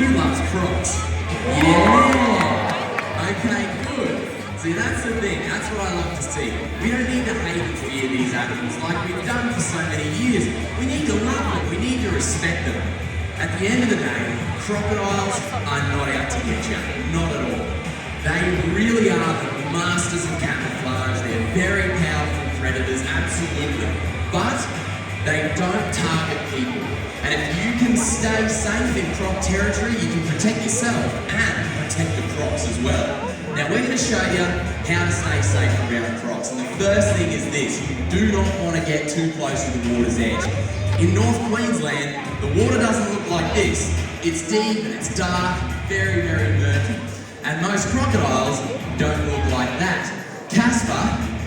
Who loves Crocs? Yeah! Okay, good. See, that's the thing. That's what I love to see. We don't need to hate and fear these animals like we've done for so many years. We need to love them. We need to respect them. At the end of the day, crocodiles are not out to get you. Not at all. They really are the masters of camouflage. They're very powerful predators, absolutely. But they don't target people. And if you can stay safe in croc territory, you can protect yourself and protect the crocs as well. Now we're going to show you how to stay safe around crocs. And the first thing is this: you do not want to get too close to the water's edge. In North Queensland, the water doesn't look like this. It's deep and it's dark, very, very murky. And most crocodiles don't look like that. Casper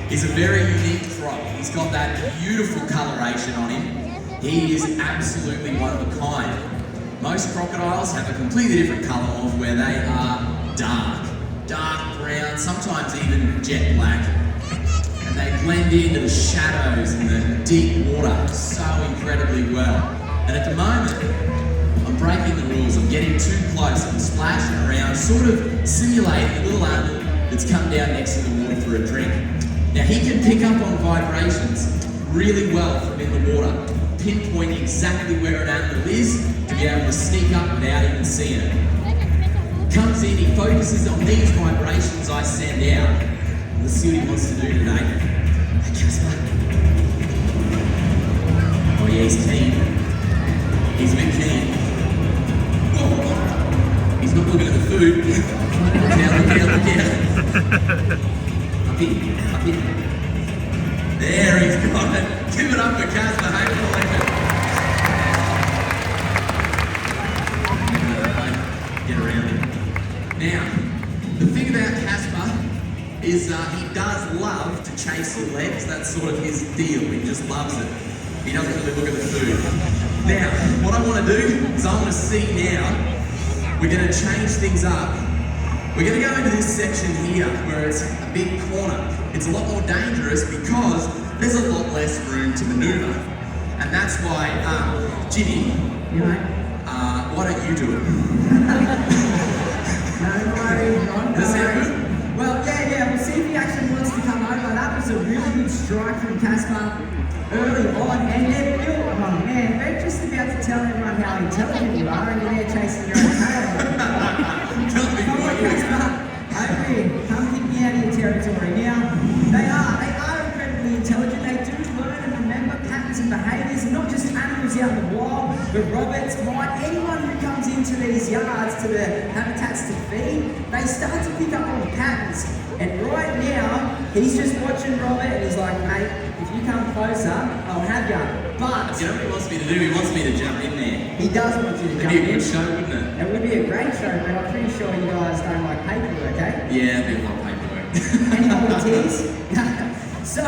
is a very unique croc. He's got that beautiful coloration on him. He is absolutely one of a kind. Most crocodiles have a completely different colour of where they are dark brown, sometimes even jet black. And they blend into the shadows and the deep water so incredibly well. And at the moment, I'm breaking the rules. I'm getting too close. I'm splashing around, sort of simulating a little animal that's come down next to the water for a drink. Now he can pick up on vibrations really well from in the water, pinpoint exactly where an animal is to be able to sneak up without even seeing it. Comes in, he focuses on these vibrations I send out. Let's see what he wants to do today. Hey, Casper. Oh yeah, he's keen. He's a bit keen. Oh, he's not looking at the food. Look out. Up here. There, he's got it. Give it up for Casper. Get around him. Now, the thing about Casper is he does love to chase your legs. That's sort of his deal. He just loves it. He doesn't really look at the food. Now, what I want to do is I want to see now, we're going to change things up. We're going to go into this section here where it's a big corner. It's a lot more dangerous because there's a lot less room to maneuver. And that's why, Jimmy, why don't you do it? No worries, Ron. Does that sound good? Well, yeah, we'll see if he actually wants to come over. That was a really good strike from Casper early on. And then, oh man, we're just about to tell everyone how intelligent you are and you're there chasing your own tail. Tell me Come what on, you Casper. Over here. Come kick me out of your territory. Now, they are incredibly intelligent. They do learn and remember patterns and behaviours, and not just animals out in the wild, but roberts, mice, anyone who comes into these yards, to the habitats to feed, they start to pick up on patterns. And right now, he's just watching Robert and he's like, mate, if you come closer, I'll have you. But you know what he wants me to do? He wants me to jump in there. he does want you to It'd jump be a in. good show, wouldn't it? It would be a great show, but I'm pretty sure you guys don't like paperwork, eh? Yeah, it'd be a lot of paperwork. Any volunteers? So,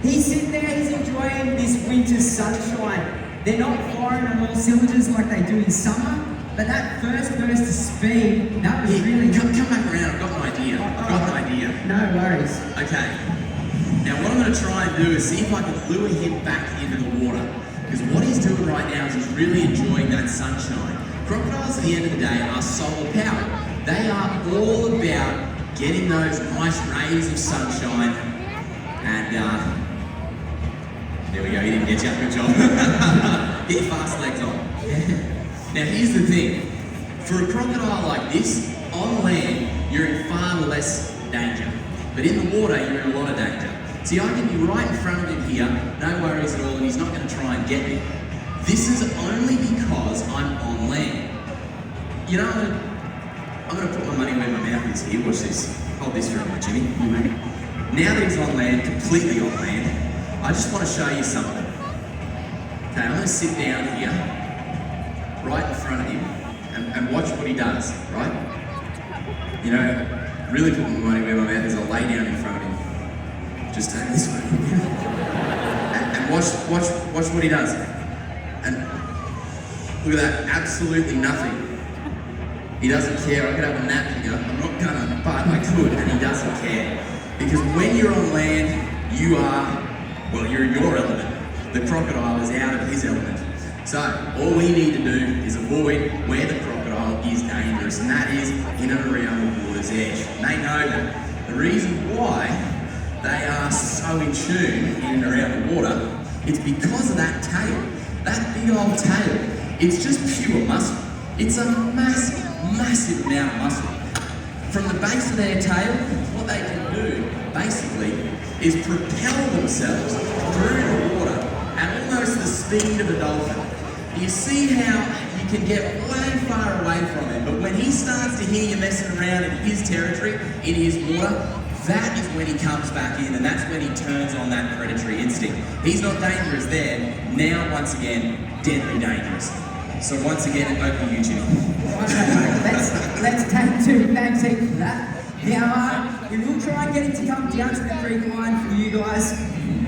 he's sitting there, he's enjoying this winter sunshine. They're not firing on all cylinders like they do in summer, but that first burst of speed, that was really... Come back around, I've got an idea. No worries. Okay. Now what I'm going to try and do is see if I can lure him back into the water. Because what he's doing right now is he's really enjoying that sunshine. Crocodiles at the end of the day are solar powered. They are all about getting those nice rays of sunshine. And there we go, he didn't get you. Good job. Get your fast legs on. Now here's the thing. For a crocodile like this, on land, you're in far less danger. But in the water, you're in a lot of danger. See, I can be right in front of him here, no worries at all, and he's not going to try and get me. This is only because I'm on land. You know, I'm going to put my money where my mouth is here. Watch this. Hold this for a minute, Jimmy. Now that he's on land, completely on land, I just want to show you something. Okay, I'm going to sit down here, right in front of him, and watch what he does, right? You know, really put my money where my mouth is. I'll lay down in front of him. Just take this way. and watch what he does. And look at that, absolutely nothing. He doesn't care. I could have a nap here. I'm not gonna, but I could, and he doesn't care. Because when you're on land, you're in your element. The crocodile is out of his element. So, all we need to do is avoid where the crocodile is dangerous, and that is in and around the water's edge. And they know that. The reason why they are so in tune in and around the water, it's because of that tail. That big old tail. It's just pure muscle. It's a massive, massive amount of muscle. From the base of their tail, what they can do, basically, is propel themselves through the water at almost the speed of a dolphin. You see how you can get way far away from him, but when he starts to hear you messing around in his territory, in his water, that is when he comes back in, and that's when he turns on that predatory instinct. He's not dangerous there. Now, once again, deadly dangerous. So once again, over to YouTube. Let's take two. Thanks heaps for that. Now, we will try and get him to come down to the creek line for you guys.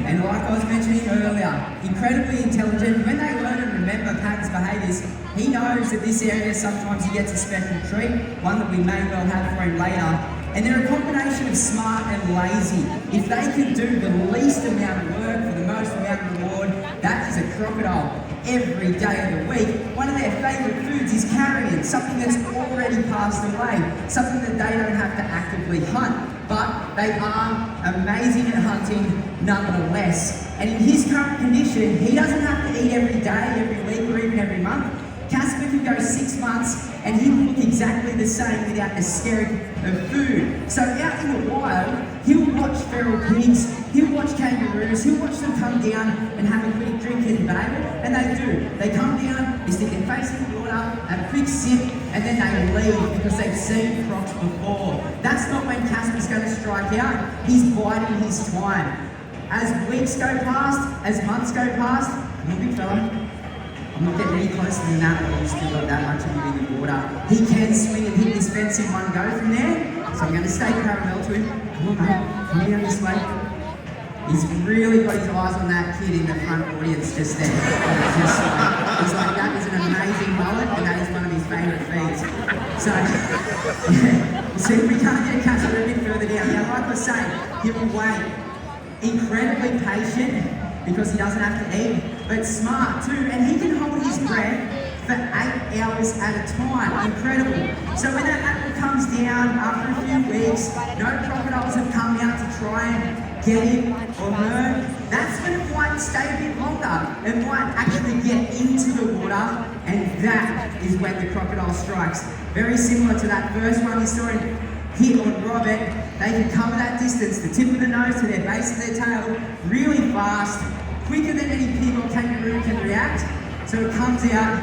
And like I was mentioning earlier, incredibly intelligent. When they learn and remember patterns behaviours, he knows that this area sometimes he gets a special treat, one that we may well have for him later. And they're a combination of smart and lazy. If they can do the least amount of work for the most amount of reward, that is a crocodile. Every day of the week, one of their favourite foods is carrion, something that's already passed away, something that they don't have to actively hunt. But they are amazing at hunting nonetheless. And in his current condition, he doesn't have to eat every day, every week, or even every month. Casper can go 6 months and he will look exactly the same without the skerrick of food. So out in the wild, he'll watch feral pigs, he'll watch kangaroos, he'll watch them come down and have a quick drink and bathe, and they do. They come down, they stick their face in the water, have a quick sip, and then they leave because they've seen crocs before. That's not when Casper's going to strike out. He's biding his time. As weeks go past, as months go past, come on, big fella. I'm not getting any closer than that, but you've still got that much of him in the water. He can swing and hit this fence in one go from there, so I'm going to stay parallel to him. Come on, mate, come down this way. He's really got his eyes on that kid in the front audience just there. He's like, that is an amazing mullet, and that is one of his favourite feeds. So, we'll see if we can't get Casper a bit further down. Now, like I was saying, he will wait. Incredibly patient, because he doesn't have to eat, but smart too, and he can hold his breath for 8 hours at a time. Incredible. So when that animal comes down after a few weeks, no crocodiles have come out to try and get him or her, that's when it might stay a bit longer. It might actually get into the water, and that is when the crocodile strikes. Very similar to that first one we saw him hit on Robert. They can cover that distance, the tip of the nose to their base of their tail, really fast, quicker than any pig or kangaroo can react. So it comes out,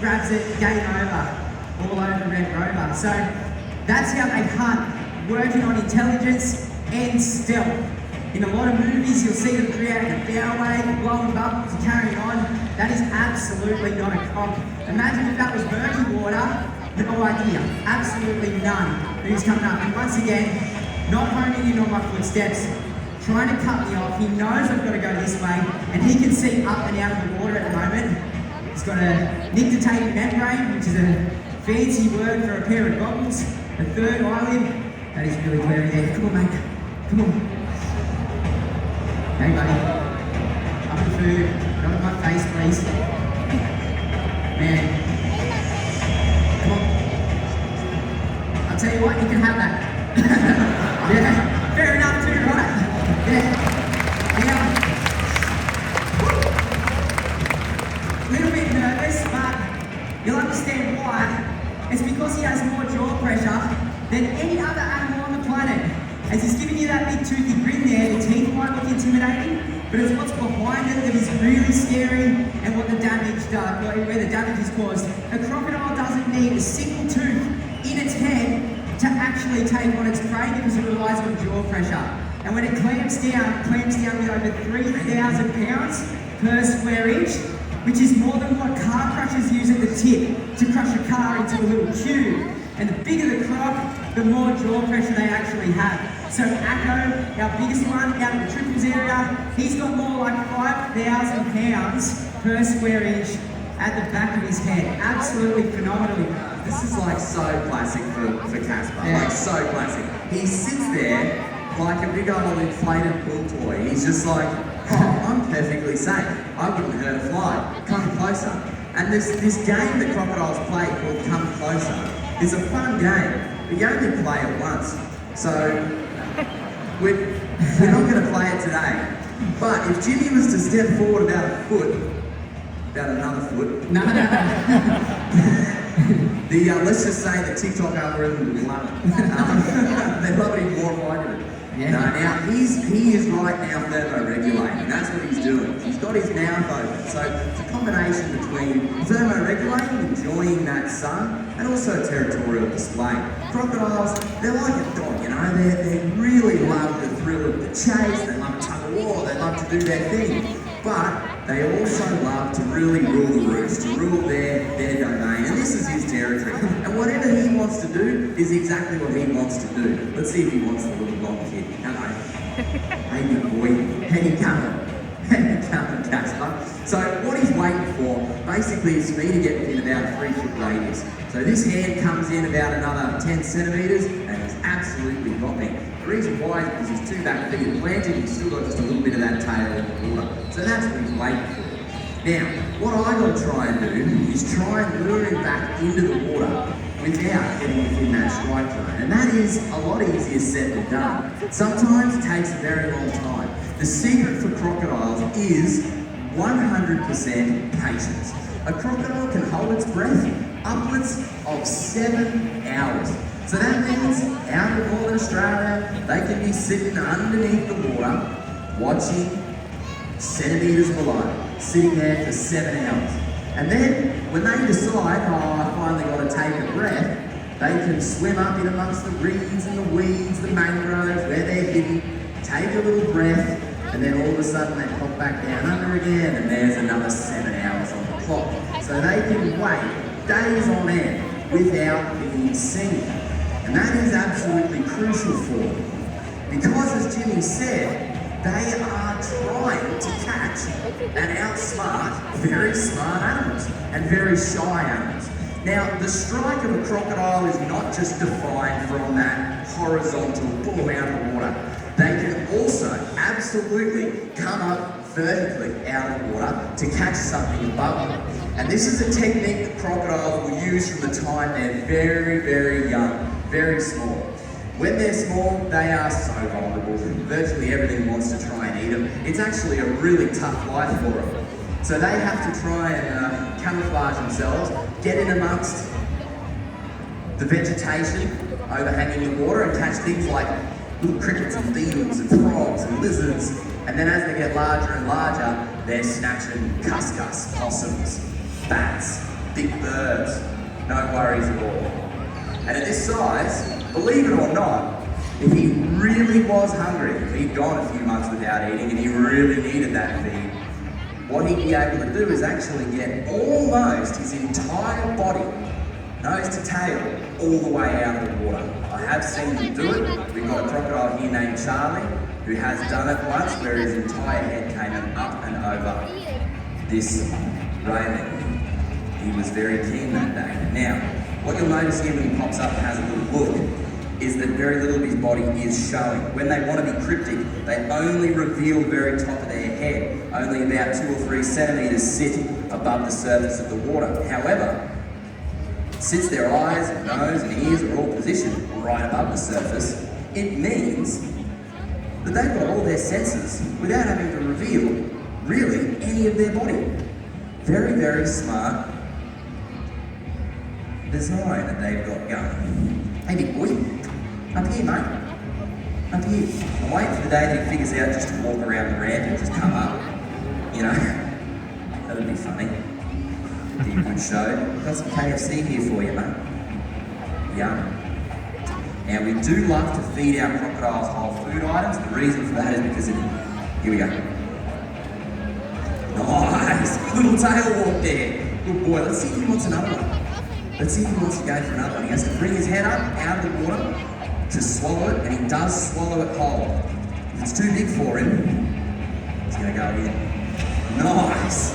grabs it, game over, all over Red Rover. So that's how they hunt, working on intelligence and stealth. In a lot of movies, you'll see them create a bow wave, blowing bubbles, carrying on. That is absolutely not a croc. Imagine if that was murky water. No idea, absolutely none. Who's coming up? And once again, not honing in on my footsteps, trying to cut me off. He knows I've got to go this way, and he can see up and out of the water at the moment. He's got a nictitating membrane, which is a fancy word for a pair of goggles, a third eyelid. That is really glaring there. Come on, mate. Come on. Hey, buddy. Up the food. Not in my face, please. Man. I'll tell you what, you can have that. Yeah, fair enough too, right? Yeah. Now, a little bit nervous, but you'll understand why. It's because he has more jaw pressure than any other animal on the planet. As he's giving you that big toothy grin there, the teeth might look intimidating, but it's what's behind it that is really scary and what the damage does, where the damage is caused. A crocodile doesn't need a single tooth in its head to actually take on its prey because it relies on jaw pressure. And when it clamps down with over 3,000 pounds per square inch, which is more than what car crushers use at the tip to crush a car into a little cube. And the bigger the croc, the more jaw pressure they actually have. So Akko, our biggest one out of the triples area, he's got more like 5,000 pounds per square inch at the back of his head. Absolutely phenomenal. This is like so classic for Casper, yeah. like so classic. He sits there like a big old inflated pool toy. He's just like, oh, I'm perfectly safe. I wouldn't hurt a fly. Come closer. And this game that crocodiles play called Come Closer, It's a fun game, but you only play it once. So we're not going to play it today. But if Jimmy was to step forward about another foot, No. let's just say the TikTok algorithm would love it. They love it even more if I do it. Yeah. No, now he is right now thermoregulating. That's what he's doing. He's got his mouth open. So it's a combination between thermoregulating, enjoying that sun, and also territorial display. Crocodiles, they're like a dog, you know. They really love the thrill of the chase. They love tug of war. They love to do their thing. But they also love to really rule the roost, to rule their domain, and this is his territory. And whatever he wants to do is exactly what he wants to do. Let's see if he wants the little blonde kid. Hello. Hey, big boy. How you coming? How you coming, Casper? So what he's waiting for, basically, is for me to get within about a 3-foot radius. So this hand comes in about another 10 centimetres, and he's absolutely got me. The reason why is because his 2 back feet are planted, he's still got just a little bit of that tail in the water. So that's what he's waiting for. Now, what I got to try and do is try and lure him back into the water without getting within that strike zone. And that is a lot easier said than done. Sometimes it takes a very long time. The secret for crocodiles is 100% patience. A crocodile can hold its breath upwards of 7 hours. So that means out in Northern Australia, they can be sitting underneath the water, watching centimetres below, sitting there for 7 hours. And then, when they decide, I finally got to take a breath, they can swim up in amongst the reeds and the weeds, the mangroves, where they're hidden, take a little breath, and then all of a sudden they pop back down under again, and there's another 7 hours on the clock. So they can wait days on end without being seen. And that is absolutely crucial for them. Because, as Jimmy said, they are trying to catch and outsmart very smart animals and very shy animals. Now, the strike of a crocodile is not just defined from that horizontal pull out of the water. They can also absolutely come up vertically out of the water to catch something above them. And this is a technique that crocodiles will use from the time they're very, very young, very small. When they're small, they are so vulnerable. Virtually everything wants to try and eat them. It's actually a really tough life for them. So they have to try and camouflage themselves, get in amongst the vegetation overhanging the water and catch things like little crickets and beetles and frogs and lizards. And then as they get larger and larger, they're snatching cuscus, possums, bats, big birds. No worries at all. And at this size, believe it or not, if he really was hungry, if he'd gone a few months without eating and he really needed that feed, what he'd be able to do is actually get almost his entire body, nose to tail, all the way out of the water. I have seen him do it. We've got a crocodile here named Charlie who has done it once where his entire head came up and over this railing. He was very keen that day. Now, what you'll notice here when he pops up and has a little look is that very little of his body is showing. When they want to be cryptic, they only reveal the very top of their head. Only about 2 or 3 centimetres sit above the surface of the water. However, since their eyes and nose and ears are all positioned right above the surface, it means that they've got all their senses without having to reveal really any of their body. Very, very smart design that they've got going. Hey big boy, up here mate, up here. I'm waiting for the day that he figures out just to walk around the ramp and just come up, you know. That'd be funny. Be a good show. Got some KFC here for you mate. Yum. Now we do love to feed our crocodiles whole food items. The reason for that is because here we go. Nice, little tail walk there. Good boy, let's see if he wants another one. Let's see if he wants to go for another one. He has to bring his head up out of the water to swallow it, and he does swallow it whole. If it's too big for him, he's going to go in. Nice.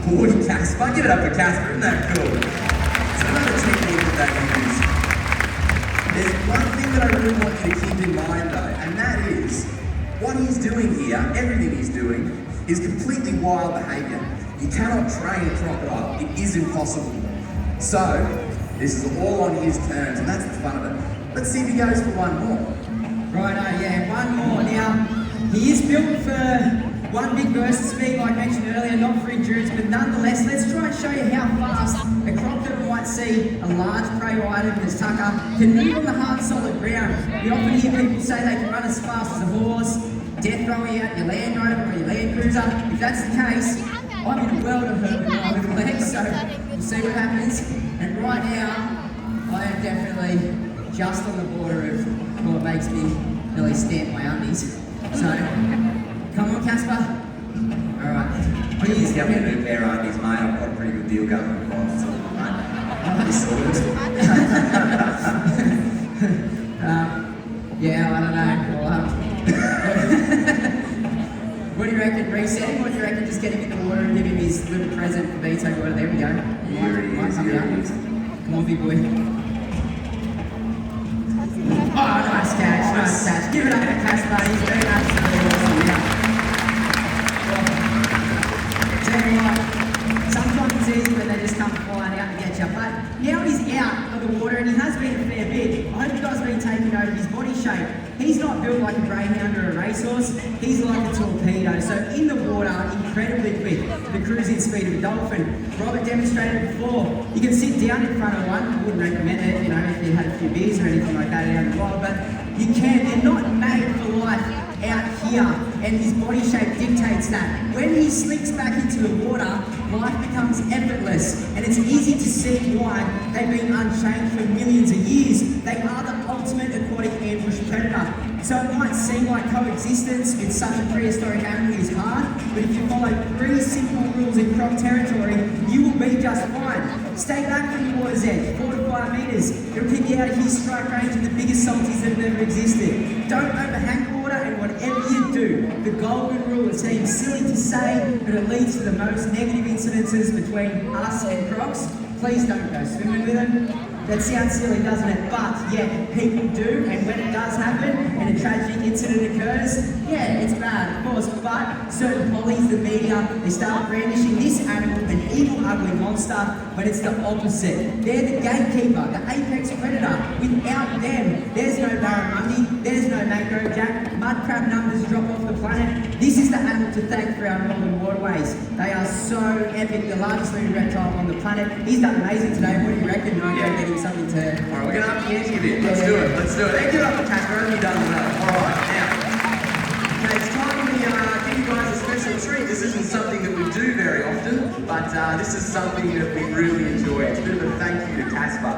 Boy, Casper. Give it up for Casper. Isn't that cool? So another technique that they use. There's one thing that I really want you to keep in mind, though, and that is what he's doing here, everything he's doing, is completely wild behaviour. You cannot train a crocodile. It is impossible. So, This is all on his terms, and that's the fun of it. Let's see if he goes for one more. Righto, yeah, one more. Now, he is built for one big burst of speed, like mentioned earlier, not for endurance, but nonetheless, let's try and show you how fast a croc that might see a large prey item as tucker can move on the hard, solid ground. We often hear people say they can run as fast as a horse, death throwing out your Land Rover or your Land Cruiser. If that's the case, I'm in a world of hurt with my little legs, so we'll see what happens. And right now, I am definitely just on the border of what makes me really stamp my undies. So, come on, Casper. Alright. I can just get me a new pair of undies, mate. I've got a pretty good deal going on. Yeah, I don't know. Well, what do you reckon? Resetting? What do you reckon? Just get him in the water and give him his little present for veto water. There we go. Here he is. Come on, big boy. Oh, nice catch, nice catch. Give it up to Casper, he's been absolutely awesome now. Tell you what, sometimes it's easy when they just come flying out to get you, but now he's out of the water and he has been a fair bit. I hope you guys have been taking note of his body shape. He's not built like a greyhound or a racehorse, he's like a torpedo. So in the water, incredibly quick, the cruising speed of a dolphin. Robert demonstrated before, you can sit down in front of one. I wouldn't recommend it, you know, if you had a few beers or anything like that out in the wild, but you can. They're not made for life out here, and his body shape dictates that. When he slinks back into the water, life becomes effortless, and it's easy to see why they've been unchained for millions of years. They are the ultimate aquatic ambush predator. So it might seem like coexistence with such a prehistoric animal is hard, but if you follow 3 simple rules in croc territory, you will be just fine. Stay back from the water's edge, 4 to 5 metres. It'll keep you out of his strike range of the biggest salties that have ever existed. Don't overhang the water, and whatever you do, the golden rule, it seems silly to say, but it leads to the most negative incidences between us and crocs. Please don't go swimming with them. That sounds silly, doesn't it? But, yeah, people do, and when it does happen, and a tragic incident occurs, yeah, it's bad, of course, but certain pollies, the media, they start brandishing this animal, an evil, ugly monster, but it's the opposite. They're the gatekeeper, the apex predator. Without them, there's no barramundi, there's no mangrove jack, mud crab numbers drop off the planet. This is the animal to thank for our northern waterways. They are so epic, the largest living reptile on the planet. He's done amazing today. What do you reckon? Getting something to... Alright, we're going to up the ante a bit. Let's do it. Hey, give it up for Casper. You've done well. Alright, now. Okay, it's time we give you guys a special treat. This isn't something that we do very often, but this is something that we really enjoy. It's a bit of a thank you to Casper.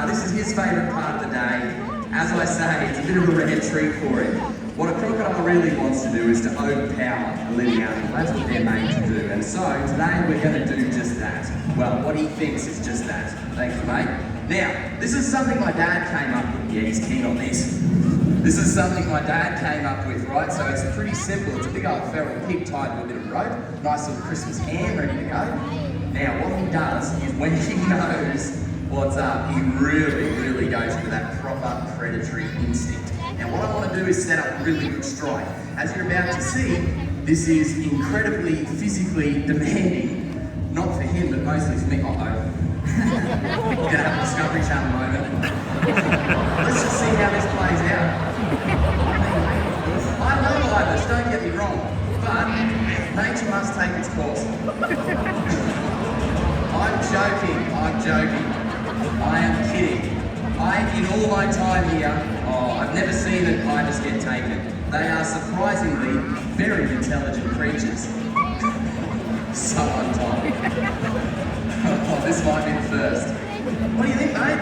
This is his favourite part of the day. As I say, it's a bit of a rare treat for him. What a crocodile really wants to do is to overpower a living animal. That's what they're made to do. And so, today we're going to do just that. Well, what he thinks is just that. Thanks, mate. Now, this is something my dad came up with. Yeah, he's keen on this. This is something my dad came up with, right? So it's pretty simple. It's a big old feral pig tied to a bit of rope. Nice little Christmas ham ready to go. Now, what he does is when he knows what's up, he really goes for that proper predatory instinct. Now what I want to do is set up a really good strike. As you're about to see, this is incredibly physically demanding. Not for him, but mostly for me. Uh-oh. We're going to have a Discovery Channel moment. Let's just see how this plays out. I love ibis, don't get me wrong, but nature must take its course. I'm joking. I am kidding. In all my time here, I've never seen an ibis get taken. They are surprisingly very intelligent creatures. So on time. Oh, this might be the first. What do you think, mate?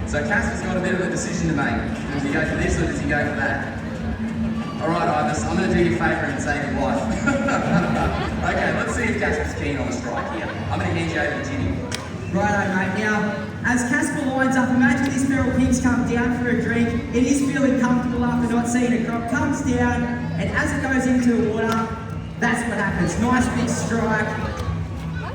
So Casper's got a bit of a decision to make. Does he go for this or does he go for that? Alright, Ibis, I'm going to do you a favour and save your life. Okay, let's see if Casper's keen on a strike here. I'm going to hand you over to Jimmy. Righto, mate. Now, as Casper lines up, imagine this feral pig's come down for a drink. It is feeling comfortable after not seeing a croc. Comes down, and as it goes into the water, that's what happens. Nice big strike.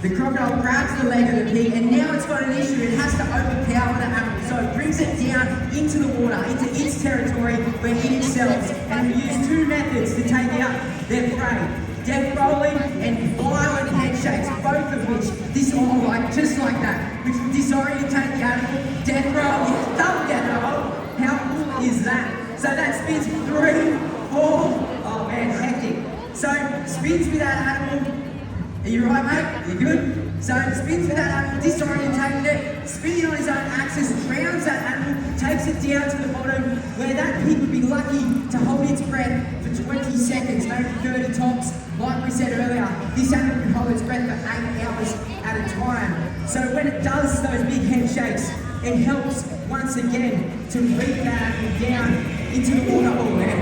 The crocodile grabs the leg of the pig, and now it's got an issue. It has to overpower the animal, so it brings it down into the water, into its territory where it excels. And we use 2 methods to take out their prey. death rolling and violent handshakes, both of which just like that, which will disorientate the animal. Death roll, yeah, double death roll. How cool is that? So that spins 3, 4. Oh man, hectic. So spins with that animal. Are you right, mate? You good? So spins with that animal, disorientating it, spinning on his own axis, grounds that animal, takes it down to the bottom, where that pig would be lucky to hold its breath for 20 seconds, maybe 30 tops. Like we said earlier, this animal can hold its breath for 8 hours at a time. So when it does those big handshakes, it helps once again to reach that animal down into the water. Oh man,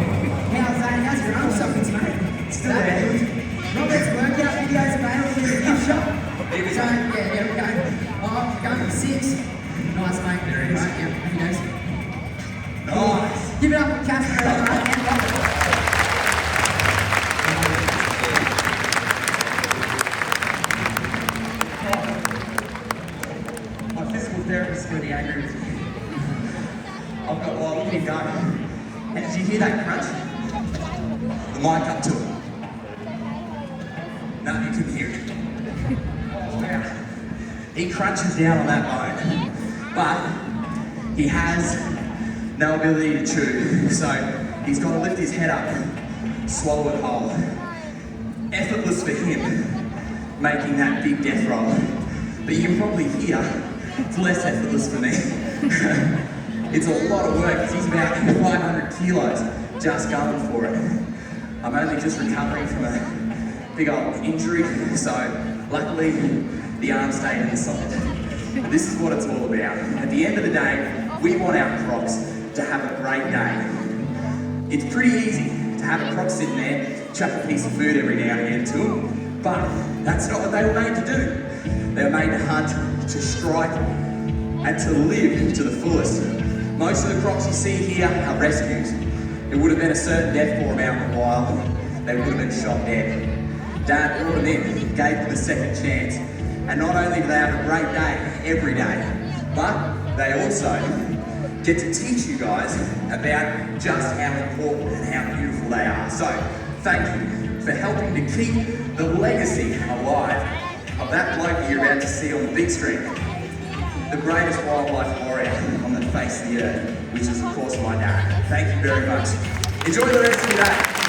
how's that? How's your arm sockets, mate? Still there. Robert's workout videos available in the gift shop. So, yeah, there we go. Oh, going for 6. Nice, mate. There it is. Right, yeah, happy days. Nice. Give it up for Casper and Robert. My physical therapist is going to be angry with me. I've got, well, look at him go. And did you hear that crunch? The mic up to it. No, you couldn't hear it. Wow. He crunches down on that bone, but he has no ability to chew, so he's got to lift his head up, swallow it whole. Effortless for him, making that big death roll. But you can probably hear it's less effortless for me. It's a lot of work, because he's about 500 kilos just going for it. I'm only just recovering from a big old injury, so luckily the arm stayed in the socket. But this is what it's all about. At the end of the day, we want our Crocs to have a great day. It's pretty easy to have a Croc sitting there, chuck a piece of food every now and again to them, but that's not what they were made to do. They were made to hunt, to strike, and to live to the fullest. Most of the Crocs you see here are rescues. It would have been a certain death for them out in the wild. They would have been shot dead. Dad brought them in, gave them a second chance. And not only do they have a great day every day, but they also get to teach you guys about just how important and how beautiful they are. So, thank you for helping to keep the legacy alive of that bloke that you're about to see on the big screen. The greatest wildlife warrior on the face of the earth, which is of course my dad. Thank you very much. Enjoy the rest of your day.